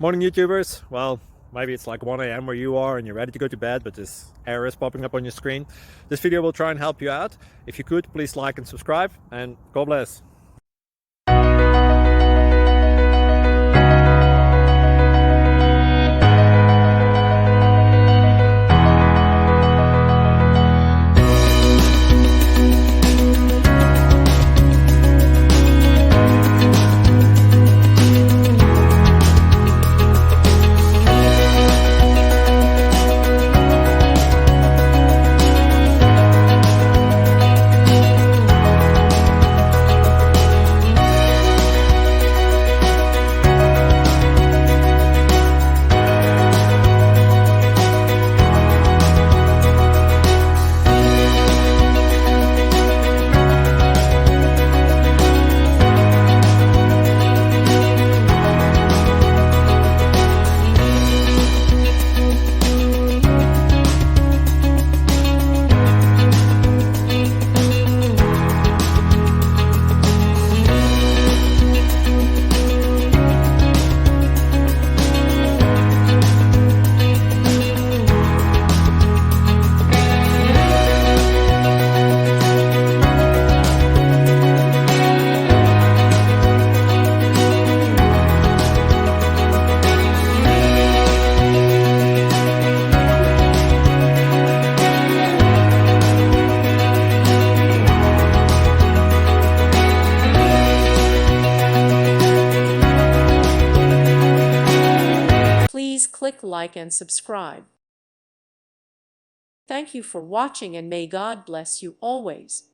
Morning YouTubers. Well, maybe it's like 1 a.m. where you are and you're ready to go to bed, but this error is popping up on your screen. This video will try and help you out. If you could, please like and subscribe, and God bless. Please click like and subscribe. Thank you for watching, and may God bless you always.